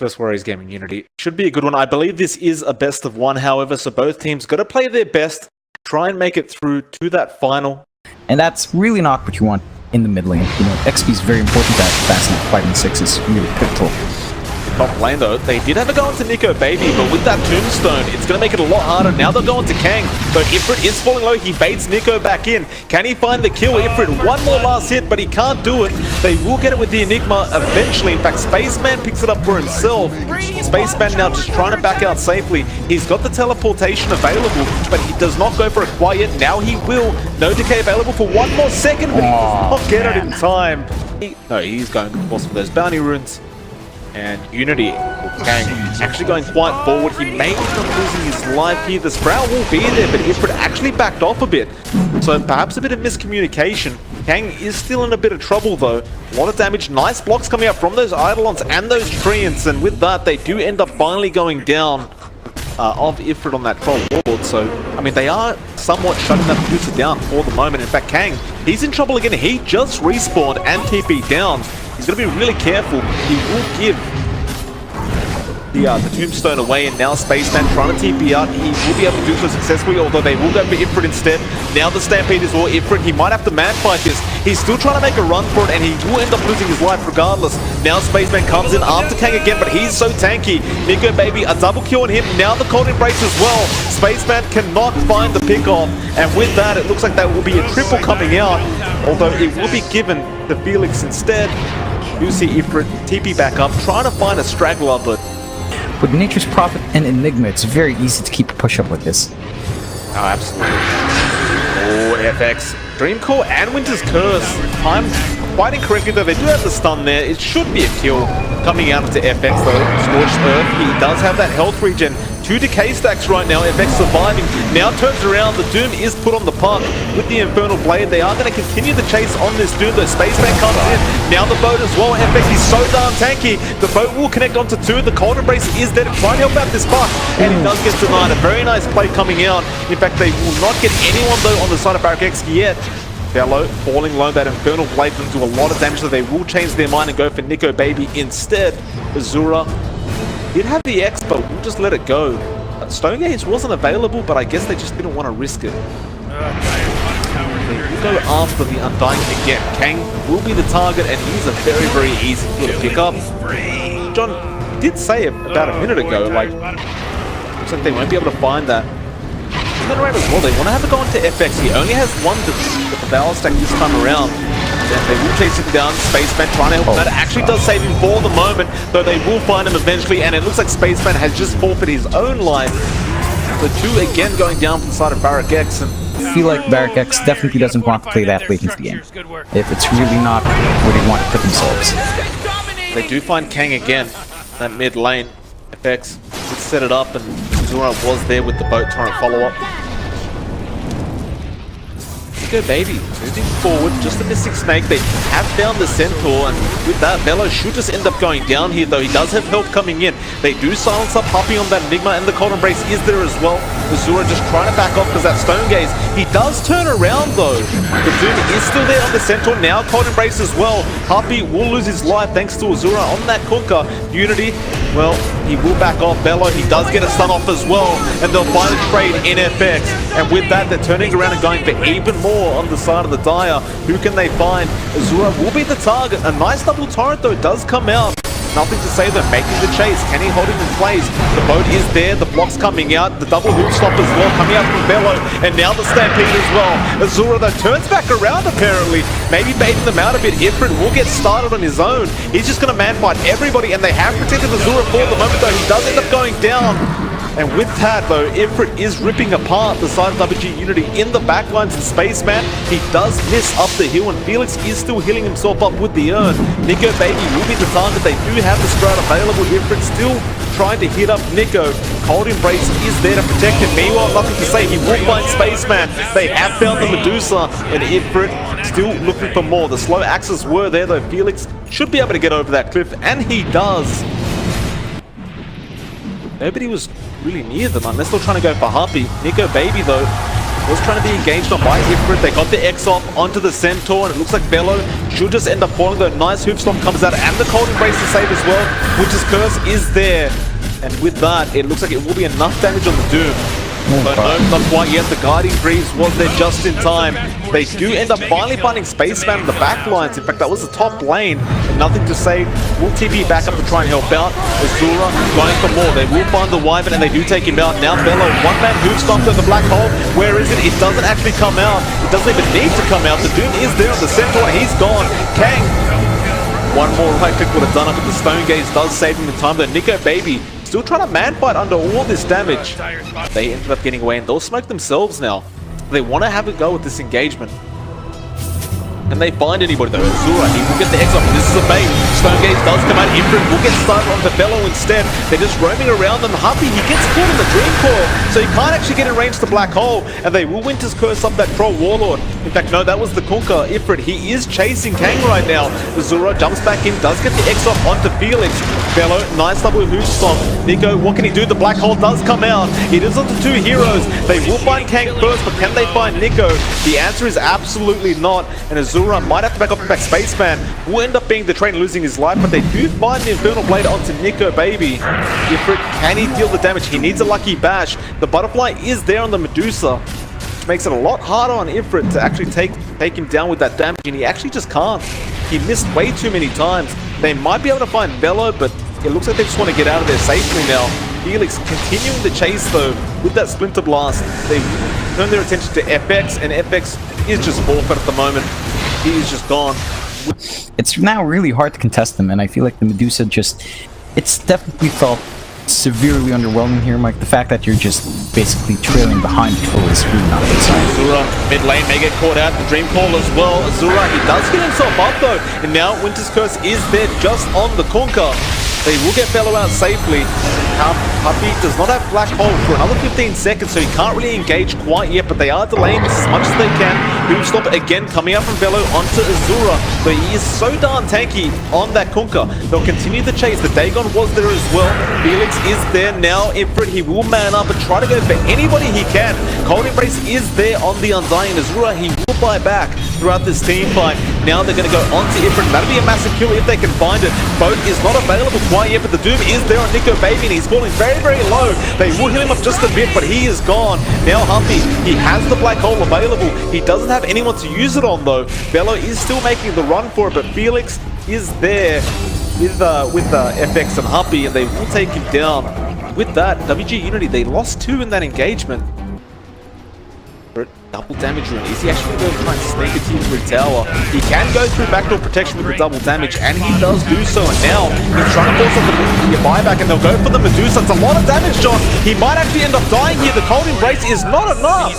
First Warriors Gaming Unity. Should be a good one. I believe this is a best of one, however, so both teams got to play their best, try and make it through to that final. And that's really not what you want in the mid lane. You know, XP is very important. That fast 5-6 is really pivotal. Top lane though, they did have a go into Nico Baby, but with that tombstone, it's going to make it a lot harder. Now they're going to Kang, but Ifrit is falling low. He baits Nico back in. Can he find the kill? Ifrit, one more last hit, but he can't do it. They will get it with the Enigma eventually. In fact, Spaceman picks it up for himself. Spaceman now just trying to back out safely. He's got the teleportation available, but he does not go for a quiet. Now he will. No decay available for one more second, but he does not get it in time. He's going, of course, for those bounty runes. And Unity, Kang, actually going quite forward. He may end up losing his life here. The Sprout will be there, but Ifrit actually backed off a bit. So perhaps a bit of miscommunication. Kang is still in a bit of trouble though. A lot of damage, nice blocks coming up from those Eidolons and those Treants. And with that, they do end up finally going down of Ifrit on that troll ward. So, I mean, they are somewhat shutting that producer down for the moment. In fact, Kang, he's in trouble again. He just respawned and TP down. He's going to be really careful. He will give the tombstone away, and now Spaceman trying to TP out. He will be able to do so successfully, although they will go for Ifrit instead. Now the Stampede is all Ifrit. He might have to man fight this. He's still trying to make a run for it, and he will end up losing his life regardless. Now Spaceman comes in after Kang again, but he's so tanky. Nico Baby, a double kill on him. Now the cold embrace as well. Spaceman cannot find the pick-off, and with that, it looks like that will be a triple coming out, although it will be given to Felix instead. You see Ifrit TP back up, trying to find a straggler, but with Nature's Prophet and Enigma, it's very easy to keep a push-up with this. Oh, absolutely. Oh, FX. Dreamcore and Winter's Curse. I'm quite incorrectly though, they do have the stun there. It should be a kill coming out to FX though. Scorched Earth, he does have that health regen. 2 decay stacks right now, FX surviving. Now turns around, the Doom is put on the puck with the Infernal Blade. They are going to continue the chase on this Doom though. Spaceman comes in. Now the boat as well. FX is so darn tanky. The boat will connect onto 2. The Cold Embrace is there to try and help out this puck. And it does get denied. A very nice play coming out. In fact, they will not get anyone though on the side of Barracx yet. Fellow falling low, that Infernal Blade can do a lot of damage, so they will change their mind and go for Nico Baby instead. Azura did have the X, but we'll just let it go. Stonegaze wasn't available, but I guess they just didn't want to risk it. They will go after the Undying again. Kang will be the target, and he's a very, very easy kill to pick up. John did say about a minute ago, like, looks like they won't be able to find that. Around as well. They want to have a go into FX. He only has one with the Valor stack this time around. And they will chase him down. Spaceman trying to help him. That actually does save him for the moment, though they will find him eventually. And it looks like Spaceman has just forfeited his own life. The 2 again going down from the side of Barracx. And I feel like Barracx definitely doesn't want to play that late into the game, if it's really not where they want to put themselves. They do find Kang again, that mid lane. FX would set it up, and Zura was there with the boat trying to follow up. Nico Baby moving forward, just a missing snake. They have found the Centaur, and with that, Velo should just end up going down here, though he does have help coming in. They do silence up Huppy on that Enigma, and the Cold Embrace is there as well. Azura just trying to back off because that Stonegaze. He does turn around though. The Doom is still there on the Centaur, now Cold Embrace as well. Huppy will lose his life thanks to Azura on that Kunkka. Unity, well, he will back off. Bello, he does get a stun off as well, and they'll find a trade in FX. And with that, they're turning around and going for even more on the side of the Dire. Who can they find? Azura will be the target. A nice double torrent though does come out. Nothing to say though, making the chase. Can he hold him in place? The boat is there, the block's coming out, the double hoop stop as well coming out from Bello, and now the Stampede as well. Azura though turns back around apparently, maybe baiting them out a bit. Ifrit will get started on his own. He's just going to man fight everybody, and they have protected Azura for the moment though. He does end up going down. And with that though, Ifrit is ripping apart the side of WG Unity in the backlines and Spaceman. He does miss up the hill, and Felix is still healing himself up with the urn. Nico Baby will be the target. They do have the Sprout available. Ifrit still trying to hit up Nico. Cold Embrace is there to protect him. Meanwhile, nothing to say. He will find Spaceman. They have found the Medusa, and Ifrit still looking for more. The slow axes were there though. Felix should be able to get over that cliff, and he does. Nobody was really near them unless they're trying to go for Huppy. Nico Baby though was trying to be engaged on by Ifrit. They got the X off onto the Centaur, and it looks like Bello should just end up falling. The nice Hoof Stomp comes out, and the Cold Embrace to save as well. Witch's Curse is there. And with that, it looks like it will be enough damage on the Doom. But no, not quite yet. The Guardian Greaves was there just in time. They do end up finally finding Spaceman in the back lines. In fact, that was the top lane. And nothing to say. We'll TP back up to try and help out. Azura going for more. They will find the Wyvern and they do take him out. Now Bello, one-man Hoof Stomp to the black hole. Where is it? It doesn't actually come out. It doesn't even need to come out. The Doom is there on the Centaur. He's gone. Kang. One more right click would have done it, but the Stone Gaze does save him in time. The Nico Baby still trying to man fight under all this damage. They ended up getting away and they'll smoke themselves now. They want to have a go at this engagement. Can they find anybody though? Azura, he will get the X off. This is a bait. Stone Gaze does come out. Ifrit will get started on the Bello instead. They're just roaming around them. Huppy, he gets caught in the Dream Core, so he can't actually get in range to Black Hole. And they will Winter's Curse up that Troll Warlord. In fact, no, that was the Kunkka. Ifrit, he is chasing Kang right now. Azura jumps back in, does get the X off onto Felix. Bello, nice double Hoof Stomp. Nico, what can he do? The Black Hole does come out. It is onto two heroes. They will find Kang first, but can they find Nico? The answer is absolutely not. And Azura might have to back up and back. Spaceman will end up being the trainer losing his life, but they do find the Infernal Blade onto Nico Baby. Ifrit, can he deal the damage? He needs a lucky bash. The Butterfly is there on the Medusa, which makes it a lot harder on Ifrit to actually take him down with that damage, and he actually just can't. He missed way too many times. They might be able to find Bello, but it looks like they just want to get out of there safely now. Felix continuing the chase though with that Splinter Blast. They turn their attention to FX, and FX is just forfeit at the moment. He is just gone. It's now really hard to contest them, and I feel like the Medusa it's definitely felt severely underwhelming here, Mike. The fact that you're just basically trailing behind the troll is really not a good sign. Azura, mid lane may get caught out. The Dream Call as well. Azura, he does get himself up though, and now Winter's Curse is there just on the Kunkka. They will get Bello out safely. Huppy does not have Black Hole for another 15 seconds, so he can't really engage quite yet, but they are delaying this as much as they can. Hoof Stomp again coming out from Bello onto Azura, but he is so darn tanky on that Kunkka. They'll continue the chase. The Dagon was there as well. Felix is there now. Ifrit, he will man up and try to go for anybody he can. Cold Embrace is there on the Undying. Azura, he will buy back throughout this team fight. Now they're going to go onto Ifrit. That'll be a massive kill if they can find it. Boat is not available quite yet, but the Doom is there on Nico Baby, and he's falling very, very low. They will heal him up just a bit, but he is gone. Now Humpy, he has the Black Hole available. He doesn't have anyone to use it on though. Bello is still making the run for it, but Felix is there with FX and Humpy, and they will take him down. With that, WG Unity, they lost 2 in that engagement. Double damage rune. Is he actually going to try and sneak a team through tower? He can go through backdoor protection with the double damage, and he does do so. And now he's trying to force up the buyback, and they'll go for the Medusa. It's a lot of damage, John. He might actually end up dying here. The Cold Embrace is not enough.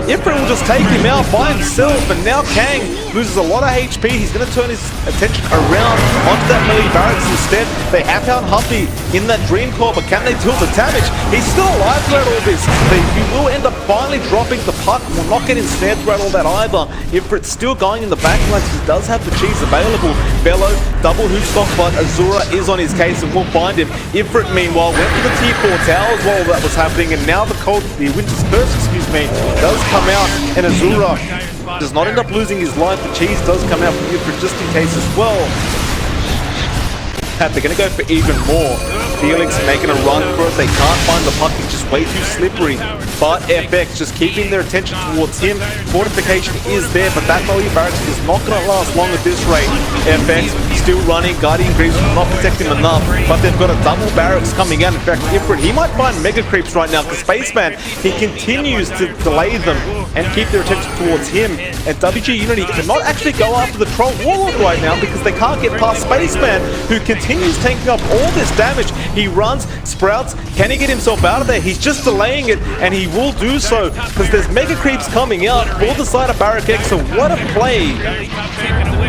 Ifrit will just take him out by himself, and now Kang loses a lot of HP. He's going to turn his attention around onto that melee Barracx instead. They have found Humpy in that Dream Core, but can they deal the damage? He's still alive throughout all this. He will end up finally dropping the puck. Will not get ensnared throughout all that either. Ifrit's still going in the backlines. He does have the cheese available. Bello, double Hoof Stomp, but Azura is on his case and will find him. Ifrit, meanwhile, went for the T4 towers while that was happening, and now the Winter's Curse, does come out, and Azura does not end up losing his life. The cheese does come out from Ifrit just in case as well. They're going to go for even more. Felix making a run for it. They can't find the puck. It's just way too slippery. But FX just keeping their attention towards him. Fortification is there, but that melee Barracx is not going to last long at this rate. FX still running. Guardian Greaves will not protect him enough, but they've got a double Barracx coming out. In fact, Ifrit, he might find Mega Creeps right now, because Spaceman, he continues to delay them and keep their attention towards him. And WG Unity cannot actually go after the Troll Warlord right now, because they can't get past Spaceman, who continues taking up all this damage. He runs, sprouts. Can he get himself out of there? He's just delaying it, and he will do so, because there's Mega Creeps coming out for the side of Barracx. So what a play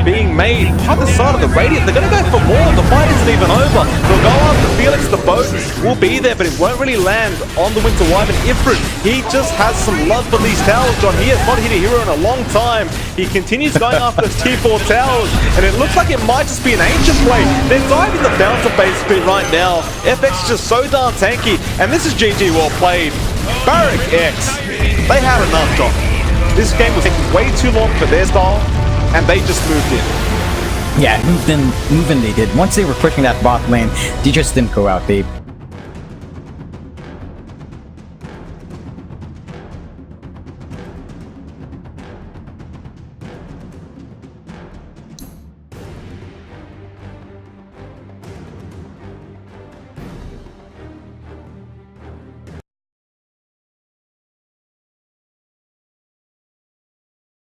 being made on the side of the Radiant. They're going to go for more. The fight isn't even over. They'll go after Felix. The boat will be there, but it won't really land on the Winter Wyvern. Ifrit, he just has some love for these towers, John. He has not hit a hero in a long time. He continues going after those T4 towers, and it looks like it might just be an ancient play. They're diving the bouncer basically right now. FX is just so darn tanky, and this is GG well played. Barracx. They had enough, John. This game was taking way too long for their style, and they just moved in. Yeah, move in they did. Once they were pushing that bot lane, they just didn't go out. They